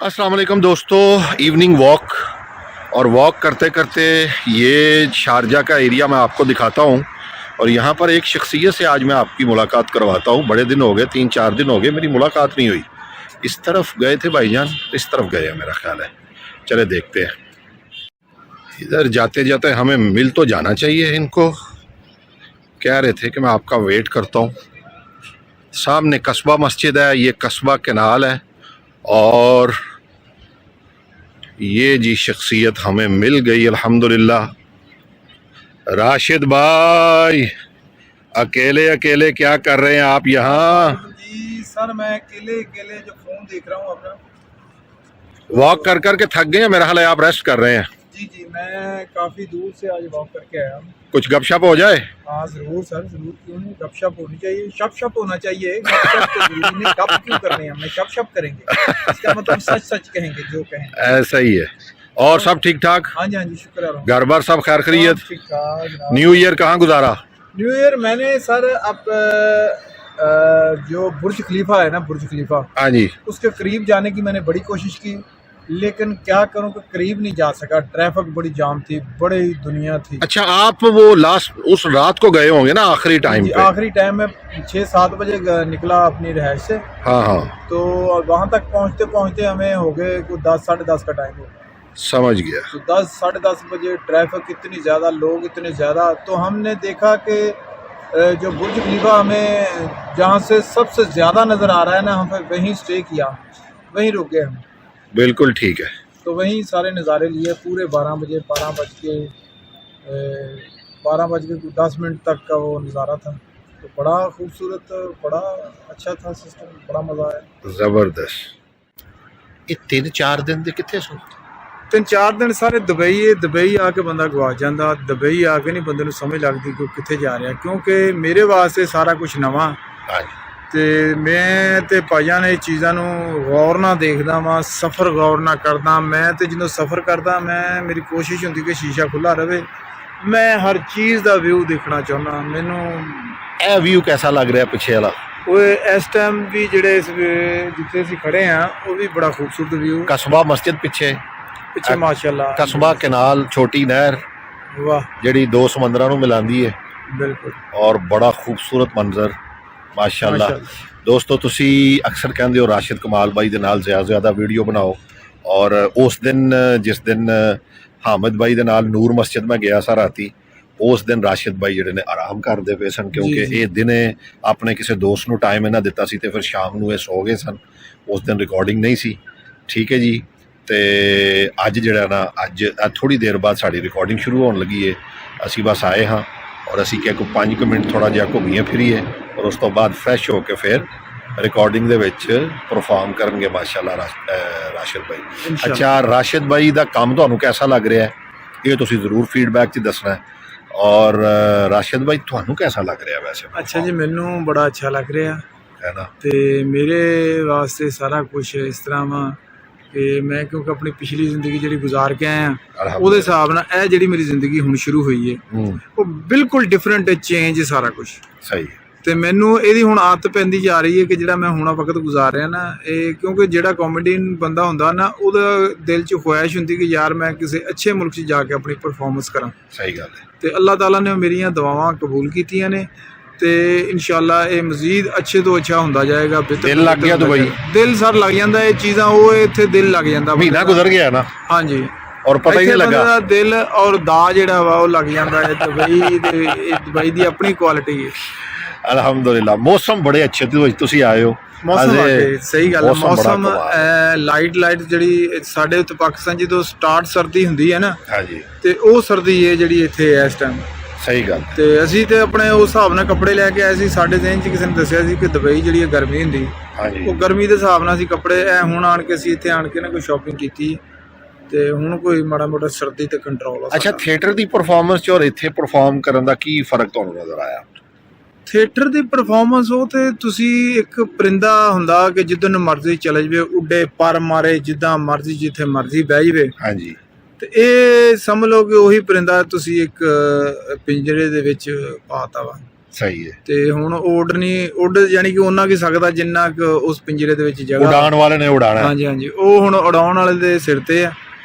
अस्सलाम वालेकुम दोस्तों, इवनिंग वॉक और वॉक करते करते ये शारजा का एरिया मैं आपको दिखाता हूँ। और यहाँ पर एक शख्सियत से आज मैं आपकी मुलाकात करवाता हूँ। बड़े दिन हो गए, 3-4 दिन हो गए मेरी मुलाकात नहीं हुई। इस तरफ गए थे भाईजान, इस तरफ गए हैं मेरा ख्याल है। चले देखते हैं। इधर जाते जाते हमें मिल तो जाना चाहिए इनको। कह रहे थे कि मैं आपका वेट करता हूँ। सामने कस्बा मस्जिद है, ये कस्बा कैनाल है और ये जी शख्सियत हमें मिल गई अल्हम्दुलिल्लाह। राशिद भाई, अकेले अकेले क्या कर रहे हैं आप यहाँ? जी सर, मैं अकेले अकेले जो फोन देख रहा हूँ अपना। वॉक कर कर के थक गए हैं मेरा ख्याल है, आप रेस्ट कर रहे हैं। जी मैं काफी दूर से आज वॉक करके आया हूँ। कुछ गपशप हो जाए? हाँ जरूर सर, जरूर, क्यों नहीं। गपशप होनी चाहिए, शप होना चाहिए। गपशप तो जरूरी नहीं, गप क्यों करने हैं, हमने शप करेंगे। इसका मतलब सच सच कहेंगे जो कहें। ऐसा ही है। और सब ठीक ठाक? हाँ जी शुक्र है। घर बार सब खैर खैरियत? ठीक ठाक। न्यू ईयर कहाँ गुजारा? न्यू ईयर मैंने सर अब जो बुर्ज खलीफा है ना, बुर्ज खलीफा, हाँ जी, उसके करीब जाने की मैंने बड़ी कोशिश की, लेकिन क्या करूं कि करीब नहीं जा सका। ट्रैफिक बड़ी जाम थी, बड़ी दुनिया थी। अच्छा, आप वो लास्ट उस रात को गए होंगे ना आखिरी टाइम पे? आखिरी टाइम में 6-7 बजे निकला अपनी रिहाइश से। हाँ हाँ, तो वहां तक पहुंचते पहुंचते हमें हो गए 10-10:30 का टाइम हो गया। समझ गया। तो 10-10:30 बजे ट्रैफिक इतनी ज़्यादा, लोग इतने ज़्यादा, तो हमने देखा कि जो बुर्ज खलीफा हमें जहाँ से सबसे ज़्यादा नज़र आ रहा है ना, हमें वहीं स्टे किया, वहीं रुक गए हम। बिल्कुल ठीक है। तो वहीं सारे नज़ारे लिए पूरे 12 बजे, 12 बज के 10 मिनट तक का वो नज़ारा था। तो बड़ा खूबसूरत, बड़ा अच्छा था सिस्टम, बड़ा मज़ा आया। जबरदस्त। ये 3-4 दिन दे कितने सो? 3-4 दिन सारे दुबई आके बंदा गवा जाता। दुबई आके नहीं बंदे नूं समझ लगती कि कित्थे जा रहा, क्योंकि मेरे वास्ते सारा कुछ नवा। ਤੇ ਮੈਂ ਤੇ ਭਾਈਆਂ ਨੇ ਚੀਜ਼ਾਂ ਨੂੰ ਗੌਰ ਨਾਲ ਦੇਖਦਾ ਵਾਂ, ਸਫ਼ਰ ਗੌਰ ਨਾਲ ਕਰਦਾ। ਮੈਂ ਤੇ ਜਦੋਂ ਸਫ਼ਰ ਕਰਦਾ, ਮੈਂ ਮੇਰੀ ਕੋਸ਼ਿਸ਼ ਹੁੰਦੀ ਕਿ ਸ਼ੀਸ਼ਾ ਖੁੱਲਾ ਰਹੇ, ਮੈਂ ਹਰ ਚੀਜ਼ ਦਾ ਵਿਊ ਦੇਖਣਾ ਚਾਹੁੰਦਾ। ਮੈਨੂੰ ਇਹ ਵਿਊ कैसा लग रहा है ਪਿੱਛੇ ਵਾਲਾ? ਉਹ ਇਸ ਟਾਈਮ ਵੀ ਜਿਹੜੇ ਜਿੱਥੇ ਅਸੀਂ ਖੜੇ ਆ, ਉਹ ਵੀ ਬੜਾ ਖੂਬਸੂਰਤ ਵਿਊ। ਕਸਬਾ ਮਸਜਿਦ ਪਿੱਛੇ ਮਾਸ਼ਾਅੱਲਾ, ਕਸਬਾ ਕਨਾਲ, ਛੋਟੀ ਨਹਿਰ ਵਾਹ, ਜਿਹੜੀ ਦੋ ਸਮੁੰਦਰਾਂ ਨੂੰ ਮਿਲਾਉਂਦੀ ਹੈ। ਬਿਲਕੁਲ। ਔਰ ਬੜਾ ਖੂਬਸੂਰਤ ਮੰਜ਼ਰ ਮਾਸ਼ਾਅੱਲਾ। ਦੋਸਤੋ, ਤੁਸੀਂ ਅਕਸਰ ਕਹਿੰਦੇ ਹੋ ਰਾਸ਼ਿਦ ਕਮਾਲ ਬਾਈ ਦੇ ਨਾਲ ਜ਼ਿਆਦਾ ਵੀਡੀਓ ਬਣਾਓ। ਔਰ ਉਸ ਦਿਨ ਜਿਸ ਦਿਨ ਹਾਮਦ ਬਾਈ ਦੇ ਨਾਲ ਨੂਰ ਮਸਜਿਦ ਮੈਂ ਗਿਆ ਸਾਂ ਰਾਤੀ, ਉਸ ਦਿਨ ਰਾਸ਼ਿਦ ਬਾਈ ਜਿਹੜੇ ਨੇ ਆਰਾਮ ਕਰਦੇ ਪਏ ਸਨ, ਕਿਉਂਕਿ ਇਹ ਦਿਨੇ ਆਪਣੇ ਕਿਸੇ ਦੋਸਤ ਨੂੰ ਟਾਈਮ ਇਹਨਾਂ ਦਿੱਤਾ ਸੀ ਤੇ ਫਿਰ ਸ਼ਾਮ ਨੂੰ ਇਹ ਸੋ ਗਏ ਸਨ। ਉਸ ਦਿਨ ਰਿਕਾਰਡਿੰਗ ਨਹੀਂ ਸੀ, ਠੀਕ ਹੈ ਜੀ। ਤੇ ਅੱਜ ਜਿਹੜਾ ਨਾ, ਅੱਜ ਥੋੜ੍ਹੀ ਦੇਰ ਬਾਅਦ ਸਾਡੀ ਰਿਕਾਰਡਿੰਗ ਸ਼ੁਰੂ ਹੋਣ ਲੱਗੀ ਹੈ। ਅਸੀਂ ਬਸ ਆਏ ਹਾਂ ਔਰ ਅਸੀਂ ਕਿਹਾ ਕਿ 5 ਮਿੰਟ ਥੋੜ੍ਹਾ ਜਿਹਾ ਘੁੰਮੀਏ ਫਿਰੀਏ ਔਰ ਉਸ ਤੋਂ ਬਾਅਦ ਫਰੈਸ਼ ਹੋ ਕੇ ਫਿਰ ਰਿਕਾਰਡਿੰਗ ਦੇ ਵਿੱਚ ਪਰਫਾਰਮ ਕਰਨਗੇ ਮਾਸ਼ਾਅੱਲਾ ਰਾਸ਼ਿਦ ਬਾਈ। ਅੱਛਾ, ਰਾਸ਼ਿਦ ਬਾਈ ਦਾ ਕੰਮ ਤੁਹਾਨੂੰ ਕੈਸਾ ਲੱਗ ਰਿਹਾ ਹੈ, ਇਹ ਤੁਸੀਂ ਜ਼ਰੂਰ ਫੀਡਬੈਕ 'ਚ ਦੱਸਣਾ ਹੈ। ਔਰ ਰਾਸ਼ਿਦ ਬਾਈ ਤੁਹਾਨੂੰ ਕੈਸਾ ਲੱਗ ਰਿਹਾ ਵੈਸੇ? ਅੱਛਾ ਜੀ, ਮੈਨੂੰ ਬੜਾ ਅੱਛਾ ਲੱਗ ਰਿਹਾ ਹੈ ਨਾ। ਤੇ ਮੇਰੇ ਵਾਸਤੇ ਸਾਰਾ ਕੁਝ ਇਸ ਤਰ੍ਹਾਂ ਵਾ ਕਿ ਮੈਂ, ਕਿਉਂਕਿ ਆਪਣੀ ਪਿਛਲੀ ਜ਼ਿੰਦਗੀ ਜਿਹੜੀ ਗੁਜ਼ਾਰ ਕੇ ਆਇਆ, ਉਹਦੇ ਹਿਸਾਬ ਨਾਲ ਇਹ ਜਿਹੜੀ ਮੇਰੀ ਜ਼ਿੰਦਗੀ ਹੁਣ ਸ਼ੁਰੂ ਹੋਈ ਹੈ, ਉਹ ਬਿਲਕੁਲ ਡਿਫਰੈਂਟ ਚੇਂਜ ਸਾਰਾ ਕੁਝ। ਸਹੀ। ਤੇ ਮੈਨੂੰ ਇਹਦੀ ਹੁਣ ਆਦਤ ਪੈਂਦੀ ਜਾ ਰਹੀ ਹੈ ਕਿ ਜਿਹੜਾ ਮੈਂ ਹੁਣ ਵਕਤ ਗੁਜ਼ਾਰ ਰਿਹਾ ਨਾ, ਇਹ ਕਿਉਂਕਿ ਜਿਹੜਾ ਕਾਮੇਡੀਅਨ ਬੰਦਾ ਹੁੰਦਾ ਨਾ, ਉਹਦਾ ਦਿਲ 'ਚ ਖੁਆਇਸ਼ ਹੁੰਦੀ ਕਿ ਯਾਰ ਮੈਂ ਕਿਸੇ ਅੱਛੇ ਮੁਲਕ 'ਚ ਜਾ ਕੇ ਆਪਣੀ ਪਰਫਾਰਮੈਂਸ ਕਰਾਂ। ਸਹੀ ਗੱਲ ਹੈ। ਤੇ ਅੱਲਾਹ ਤਾਲਾ ਨੇ ਮੇਰੀਆਂ ਦੁਆਵਾਂ ਕਬੂਲ ਕੀਤੀਆਂ ਨੇ ਤੇ ਇਨਸ਼ਾਅੱਲਾ ਇਹ ਮਜ਼ੀਦ ਅੱਛੇ ਤੋਂ ਅੱਛਾ ਹੁੰਦਾ ਜਾਏਗਾ। ਦਿਲ ਲੱਗ ਗਿਆ ਦੁਬਈ? ਦਿਲ ਸਰ ਲੱਗ ਜਾਂਦਾ, ਇਹ ਚੀਜ਼ਾਂ ਉਹ ਇੱਥੇ ਦਿਲ ਲੱਗ ਜਾਂਦਾ। ਮਹੀਨਾ ਗੁਜ਼ਰ ਗਿਆ ਨਾ। ਹਾਂਜੀ, ਔਰ ਪਤਾ ਹੀ ਨਹੀਂ ਲੱਗਾ। ਦਿਲ ਔਰ ਦਾ ਜਿਹੜਾ ਵਾ ਉਹ ਲੱਗ ਜਾਂਦਾ ਹੈ ਦੁਬਈ ਦੇ। ਦੁਬਈ ਦੀ ਆਪਣੀ ਕੁਆਲਿਟੀ ਹੈ ਅਲਹਮਦੁਲਿਲਾ। ਮੌਸਮ ਬੜੇ ਅੱਛੇ ਤੁਸੀਂ ਆਏ ਹੋ। ਮੌਸਮ ਸਹੀ ਗੱਲ ਹੈ। ਮੌਸਮ ਲਾਈਟ ਜਿਹੜੀ ਸਾਡੇ ਉੱਤੇ ਪਾਕਿਸਤਾਨ ਜਦੋਂ ਸਟਾਰਟ ਸਰਦੀ ਹੁੰਦੀ ਹੈ ਨਾ, ਹਾਂਜੀ, ਤੇ ਉਹ ਸਰਦੀ ਹੈ ਜਿਹੜੀ ਇੱਥੇ ਇਸ ਟਾਈਮ। ਸਹੀ ਗੱਲ। ਤੇ ਅਸੀਂ ਤੇ ਆਪਣੇ ਉਸ ਹਿਸਾਬ ਨਾਲ ਕੱਪੜੇ ਲੈ ਕੇ ਆਏ ਸੀ। ਸਾਡੇ ਜ਼ਿਹਨ 'ਚ ਕਿਸੇ ਨੇ ਦੱਸਿਆ ਸੀ ਕਿ ਦੁਬਈ ਜਿਹੜੀ ਹੈ ਗਰਮੀ ਹੁੰਦੀ, ਉਹ ਗਰਮੀ ਦੇ ਹਿਸਾਬ ਨਾਲ ਅਸੀਂ ਕੱਪੜੇ ਹੁਣ ਆਣ ਕੇ ਅਸੀਂ ਇੱਥੇ ਆਣ ਕੇ ਨਾ ਕੋਈ ਸ਼ਾਪਿੰਗ ਕੀਤੀ ਤੇ ਹੁਣ ਕੋਈ ਮਾੜਾ ਮੋਟਾ ਸਰਦੀ ਤੇ ਕੰਟਰੋਲ ਆ। ਅੱਛਾ, ਥੀਏਟਰ ਦੀ ਪਰਫਾਰਮੈਂਸ 'ਚ ਔਰ ਇੱਥੇ ਪਰਫਾਰਮ ਕਰਨ ਦਾ ਕੀ ਫਰਕ ਤੁਹਾਨੂੰ ਨਜ਼ਰ ਆਇਆ? ਥੀਏਟਰ ਦੀ ਪਰਫਾਰਮੈਂਸ, ਉਹ ਤੇ ਤੁਸੀਂ ਇੱਕ ਪਰਿੰਦਾ ਹੁੰਦਾ ਕਿ ਜਿੱਦਨ ਨੂੰ ਮਰਜ਼ੀ ਚਲੇ ਜਾਵੇ, ਉੱਡੇ ਪਰ ਮਾਰੇ ਜਿੱਦਾਂ ਮਰਜ਼ੀ, ਜਿੱਥੇ ਮਰਜ਼ੀ ਬਹਿ ਜਾਵੇ। ਹਾਂਜੀ। ਤੇ ਇਹ ਸਮਝ ਲਓ ਕਿ ਉਹੀ ਪਰਿੰਦਾ ਤੁਸੀਂ ਇੱਕ ਪਿੰਜਰੇ ਦੇ ਵਿੱਚ ਪਾਤਾ ਵਾ। ਸਹੀ ਹੈ। ਤੇ ਹੁਣ ਉੱਡ ਨਹੀਂ ਉੱਡ ਯਾਨੀ ਕਿ ਉਹਨਾਂ ਕੀ ਸਕਦਾ ਜਿੰਨਾ ਕੁ ਉਸ ਪਿੰਜਰੇ ਦੇ ਵਿੱਚ ਜਗ੍ਹਾ ਉਡਾਣ ਵਾਲੇ ਨੇ ਉਡਾਣਾ। ਹਾਂਜੀ ਹਾਂਜੀ, ਉਹ ਹੁਣ ਉਡਾਉਣ ਵਾਲੇ ਦੇ ਸਿਰ ਤੇ ਆ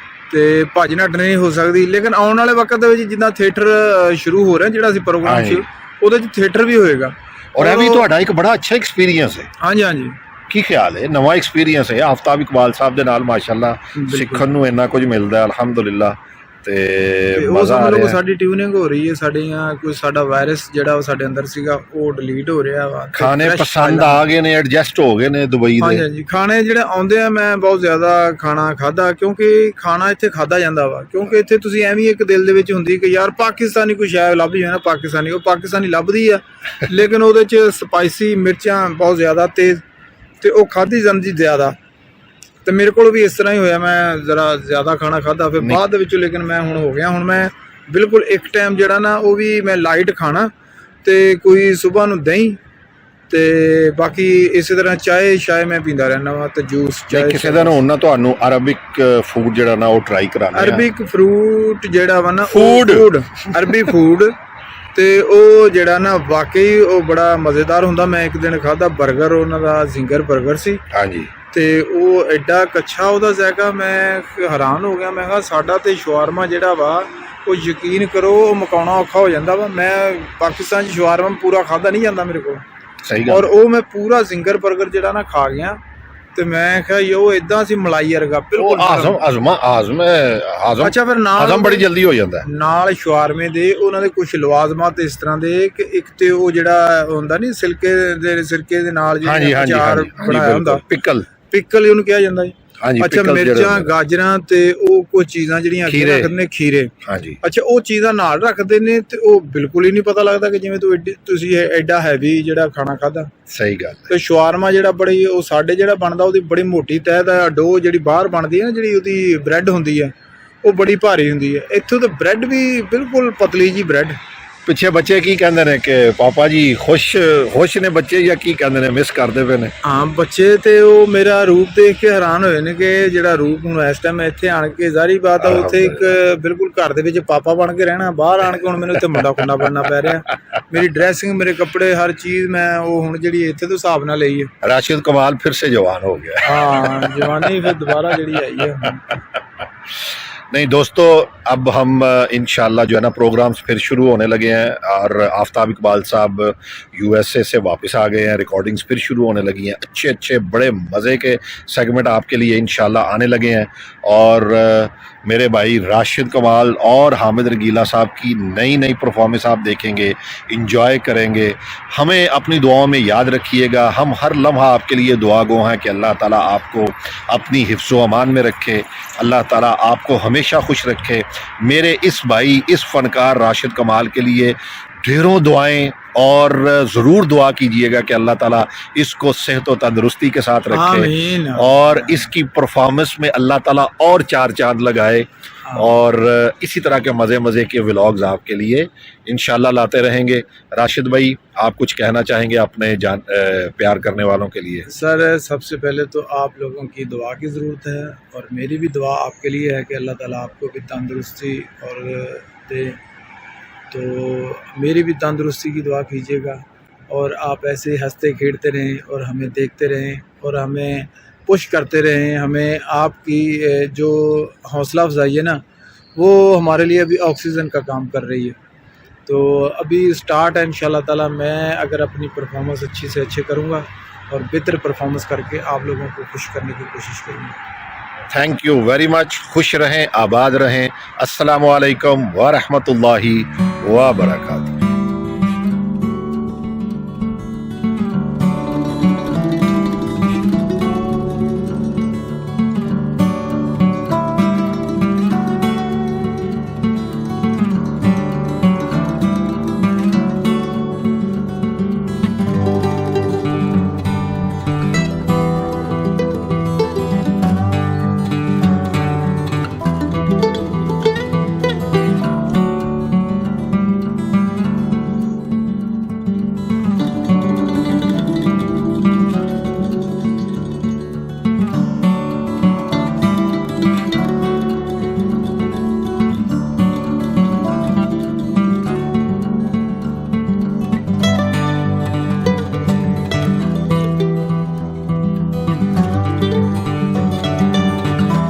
ਤੇ ਭੱਜ ਨੱਠ ਨਹੀਂ ਹੋ ਸਕਦੀ। ਲੇਕਿਨ ਆਉਣ ਵਾਲੇ ਵਕਤ ਦੇ ਵਿੱਚ ਜਿੱਦਾਂ ਥੀਏਟਰ ਸ਼ੁਰੂ ਹੋ ਰਿਹਾ, ਜਿਹੜਾ ਅਸੀਂ ਪ੍ਰੋਗਰਾਮ ਸ਼ੁਰੂ, ਉਹਦੇ 'ਚ ਥੀਏਟਰ ਵੀ ਹੋਏਗਾ। ਔਰ ਇਹ ਵੀ ਤੁਹਾਡਾ ਇੱਕ ਬੜਾ ਅੱਛਾ ਐਕਸਪੀਰੀਅੰਸ ਹੈ। ਹਾਂਜੀ ਹਾਂਜੀ, ਕੀ ਖਿਆਲ ਹੈ? ਨਵਾਂ ਐਕਸਪੀਰੀਅੰਸ ਹੈ ਆਫਤਾਬ ਇਕਬਾਲ ਸਾਹਿਬ ਦੇ ਨਾਲ, ਮਾਸ਼ਾਅੱਲਾ ਸਿੱਖਣ ਨੂੰ ਇੰਨਾ ਕੁਝ ਮਿਲਦਾ ਹੈ, ਅਲਹਮਦੁਲਿਲਾ। ਤੇ ਮਜ਼ਾ ਆ ਰਿਹਾ। ਸਾਡੀ ਟਿਊਨਿੰਗ ਹੋ ਰਹੀ ਹੈ, ਸਾਡੀਆਂ ਕੋਈ ਸਾਡਾ ਵਾਇਰਸ ਜਿਹੜਾ ਸਾਡੇ ਅੰਦਰ ਸੀਗਾ ਉਹ ਡਿਲੀਟ ਹੋ ਰਿਹਾ ਵਾ। ਖਾਣੇ ਪਸੰਦ ਆ ਗਏ ਨੇ, ਐਡਜਸਟ ਹੋ ਗਏ ਨੇ ਦੁਬਈ ਦੇ। ਹਾਂਜੀ ਖਾਣੇ ਜਿਹੜੇ ਆਉਂਦੇ ਆ, ਮੈਂ ਬਹੁਤ ਜ਼ਿਆਦਾ ਖਾਣਾ ਖਾਦਾ, ਕਿਉਂਕਿ ਖਾਣਾ ਇੱਥੇ ਖਾਦਾ ਜਾਂਦਾ ਵਾ। ਕਿਉਂਕਿ ਇੱਥੇ ਤੁਸੀਂ ਐਵੇਂ ਇੱਕ ਦਿਲ ਦੇ ਵਿੱਚ ਹੁੰਦੀ ਕਿ ਯਾਰ ਪਾਕਿਸਤਾਨੀ ਕੋਈ ਸ਼ਾਇਦ ਲੱਭ ਜਾਏ ਨਾ, ਪਾਕਿਸਤਾਨੀ, ਉਹ ਪਾਕਿਸਤਾਨੀ ਲੱਭਦੀ ਆ ਲੇਕਿਨ ਉਹਦੇ 'ਚ ਸਪਾਈਸੀ ਮਿਰਚਾਂ ਬਹੁਤ ਜ਼ਿਆਦਾ ਤੇਜ਼ ਤੇ ਉਹ ਖਾਧੀ ਜਾਂਦੀ ਜ਼ਿਆਦਾ। ਤੇ ਮੇਰੇ ਕੋਲ ਵੀ ਇਸ ਤਰ੍ਹਾਂ ਹੀ ਹੋਇਆ, ਮੈਂ ਜ਼ਰਾ ਜ਼ਿਆਦਾ ਖਾਣਾ ਖਾਧਾ ਫਿਰ ਬਾਅਦ ਦੇ ਵਿੱਚ। ਲੇਕਿਨ ਮੈਂ ਹੁਣ ਹੋ ਗਿਆ, ਹੁਣ ਮੈਂ ਬਿਲਕੁਲ ਇੱਕ ਟਾਈਮ ਜਿਹੜਾ ਨਾ ਉਹ ਵੀ ਮੈਂ ਲਾਈਟ ਖਾਣਾ, ਤੇ ਕੋਈ ਸਵੇਰ ਨੂੰ ਦਹੀਂ, ਤੇ ਬਾਕੀ ਇਸੇ ਤਰ੍ਹਾਂ ਚਾਹ ਮੈਂ ਪੀਂਦਾ ਰਹਿੰਦਾ ਵਾ, ਤੇ ਜੂਸ ਚਾਹ। ਕਿਸੇ ਦਿਨ ਹੁਣ ਨਾ ਤੁਹਾਨੂੰ ਅਰਬਿਕ ਫੂਡ ਜਿਹੜਾ ਨਾ ਉਹ ਟਰਾਈ ਕਰਾਣਾ। ਅਰਬਿਕ ਫਰੂਟ ਜਿਹੜਾ ਵਾ ਨਾ, ਅਰਬੀ ਫੂਡ, ਤੇ ਉਹ ਜਿਹੜਾ ਨਾ ਵਾਕਈ ਉਹ ਬੜਾ ਮਜ਼ੇਦਾਰ ਹੁੰਦਾ। ਮੈਂ ਇੱਕ ਦਿਨ ਖਾਧਾ 버ਗਰ, ਉਹਨਾਂ ਦਾ ਜ਼ਿੰਗਰ 버ਗਰ ਸੀ। ਹਾਂਜੀ, ਤੇ ਉਹ ਐਡਾ ਕੱਛਾ ਉਹਦਾ ਜ਼ਾਇਕਾ, ਮੈਂ ਹੈਰਾਨ ਹੋ ਗਿਆ। ਮੈਂ ਕਿਹਾ ਸਾਡਾ ਤੇ ਸ਼ਵਾਰਮਾ ਜਿਹੜਾ ਵਾ ਉਹ ਯਕੀਨ ਕਰੋ ਉਹ ਮਕਾਉਣਾ ਔਖਾ ਹੋ ਜਾਂਦਾ ਵਾ। ਮੈਂ ਪਾਕਿਸਤਾਨ 'ਚ ਸ਼ਵਾਰਮਾ ਪੂਰਾ ਖਾਧਾ ਨਹੀਂ ਜਾਂਦਾ ਮੇਰੇ ਕੋਲ। ਸਹੀ ਗੱਲ। ਔਰ ਉਹ ਮੈਂ ਪੂਰਾ ਜ਼ਿੰਗਰ 버ਗਰ ਜਿਹੜਾ ਨਾ ਖਾ ਗਿਆ, ਤੇ ਮੈਂ ਕਿਹਾ ਉਹ ਇਦਾਂ ਸੀ ਮਲਾਈ ਵਰਗਾ ਬਿਲਕੁਲ। ਅੱਛਾ, ਫਿਰ ਨਾਲ ਬੜੀ ਜਲਦੀ ਹੋ ਜਾਂਦਾ ਨਾਲ ਸ਼ਵਾਰਮੇ ਦੇ ਉਹਨਾਂ ਦੇ ਕੁਝ ਲਵਾਜ਼ਮਾਤ ਇਸ ਤਰ੍ਹਾਂ ਦੇ ਕਿ ਇੱਕ ਤੇ ਉਹ ਜਿਹੜਾ ਹੁੰਦਾ ਨਹੀਂ ਸਿਰਕੇ ਦੇ ਨਾਲ ਜਿਹੜਾ ਅਚਾਰ ਬਣਾਇਆ ਹੁੰਦਾ, ਪਿਕਲ ਉਹਨੂੰ ਕਿਹਾ ਜਾਂਦਾ ਜੀ। ਅੱਛਾ, ਮਿਰਚਾਂ, ਗਾਜਰਾਂ ਤੇ ਉਹ ਕੁਝ ਚੀਜ਼ਾਂ ਜਿਹੜੀਆਂ ਅੱਗੇ ਰੱਖਦੇ ਨੇ, ਖੀਰੇ। ਅੱਛਾ, ਉਹ ਚੀਜ਼ਾਂ ਨਾਲ ਰੱਖਦੇ ਨੇ ਤੇ ਉਹ ਬਿਲਕੁਲ ਹੀ ਨਹੀਂ ਪਤਾ ਲੱਗਦਾ ਕਿ ਜਿਵੇਂ ਤੁਸੀਂ ਐਡਾ ਹੈਵੀ ਜਿਹੜਾ ਖਾਣਾ ਖਾਧਾ। ਸਹੀ ਗੱਲ। ਤੇ ਸ਼ਵਾਰਮਾ ਜਿਹੜਾ ਬੜੀ ਉਹ ਸਾਡੇ ਜਿਹੜਾ ਬਣਦਾ, ਉਹਦੀ ਬੜੀ ਮੋਟੀ ਤਹਿ ਦਾ ਡੋ ਜਿਹੜੀ ਬਾਹਰ ਬਣਦੀ ਹੈ ਨਾ, ਜਿਹੜੀ ਉਹਦੀ ਬ੍ਰੈਡ ਹੁੰਦੀ ਹੈ ਉਹ ਬੜੀ ਭਾਰੀ ਹੁੰਦੀ ਹੈ। ਇੱਥੋਂ ਤਾਂ ਬ੍ਰੈਡ ਵੀ ਬਿਲਕੁਲ ਪਤਲੀ ਜੀ ਬ੍ਰੈਡ। ਪਿੱਛੇ ਬੱਚੇ ਕੀ ਕਹਿੰਦੇ ਨੇ ਕਿ ਪਾਪਾ ਜੀ ਖੁਸ਼ ਨੇ ਬੱਚੇ, ਜਾਂ ਕੀ ਕਹਿੰਦੇ ਨੇ, ਮਿਸ ਕਰਦੇ ਪਏ ਨੇ? ਹਾਂ, ਬੱਚੇ ਤੇ ਉਹ ਮੇਰਾ ਰੂਪ ਦੇਖ ਕੇ ਹੈਰਾਨ ਹੋਏ ਨੇ ਕਿ ਜਿਹੜਾ ਰੂਪ ਹੁਣ ਇਸ ਟਾਈਮ ਇੱਥੇ ਆਣ ਕੇ, ਜ਼ਾਹਰੀ ਬਾਤ ਆ ਉੱਥੇ ਇੱਕ ਬਿਲਕੁਲ ਘਰ ਦੇ ਵਿੱਚ ਪਾਪਾ ਬਣ ਕੇ ਰਹਿਣਾ, ਬਾਹਰ ਆਣ ਕੇ ਹੁਣ ਮੈਨੂੰ ਇੱਥੇ ਮੁੰਡਾ ਖੁੰਡਾ ਬਣਨਾ ਪੈ ਰਿਹਾ। ਮੇਰੀ ਡਰੈਸਿੰਗ, ਮੇਰੇ ਕੱਪੜੇ, ਹਰ ਚੀਜ਼ ਮੈਂ ਉਹ ਹੁਣ ਜਿਹੜੀ ਇੱਥੇ ਤੋਂ ਹਿਸਾਬ ਨਾਲ ਲਈ ਹੈ। ਰਾशिद कमाल फिर से जवान हो गया। हाँ, जवानी फिर दोबारा जड़ी आई है। नहीं दोस्तों, अब हम इंशाल्लाह जो है ना प्रोग्राम्स फिर शुरू होने लगे हैं, और आफताब इकबाल साहब USA से वापस आ गए हैं, रिकॉर्डिंग्स फिर शुरू होने लगी हैं। अच्छे बड़े मज़े के सेगमेंट आपके लिए इंशाल्लाह आने लगे हैं, और मेरे भाई राशिद कमाल और हामिद रंगीला साहब की नई परफॉर्मेंस आप देखेंगे, इंजॉय करेंगे। हमें अपनी दुआओं में याद रखिएगा, हम हर लम्हा आपके लिए दुआ गो हैं कि अल्लाह ताला आपको अपनी हिफ्ज़ व अमान में रखे, अल्लाह ताला आपको हमेशा खुश रखे। मेरे इस भाई, इस फ़नकार राशिद कमाल के लिए ढेरों दुआएं, और ज़रूर दुआ कीजिएगा कि अल्लाह ताला इसको सेहत व तंदुरुस्ती के साथ रखे, और इसकी परफॉर्मेंस में अल्लाह ताला और 4 चांद लगाए, और इसी तरह के मज़े के व्लॉग्स आपके लिए इंशाल्लाह लाते रहेंगे। राशिद भाई, आप कुछ कहना चाहेंगे अपने प्यार करने वालों के लिए? सर, सबसे पहले तो आप लोगों की दुआ की ज़रूरत है, और मेरी भी दुआ आपके लिए है कि अल्लाह ताला आपको भी तंदुरुस्ती और दे। तो मेरी भी तंदुरुस्ती की दुआ कीजिएगा, और आप ऐसे हंसते खेलते रहें, और हमें देखते रहें, और हमें पुश करते रहें। हमें आपकी जो हौसला अफजाई है ना, वो हमारे लिए अभी ऑक्सीजन का काम कर रही है। तो अभी स्टार्ट है इंशाल्लाह ताला। मैं अगर अपनी परफॉर्मेंस अच्छी से अच्छे करूँगा, और बेहतर परफॉर्मेंस करके आप लोगों को खुश करने की कोशिश करूँगा। Thank you very much. खुश रहें, आबाद रहें। अस्सलामु अलैकुम व रहमतुल्लाहि व बरकातहू।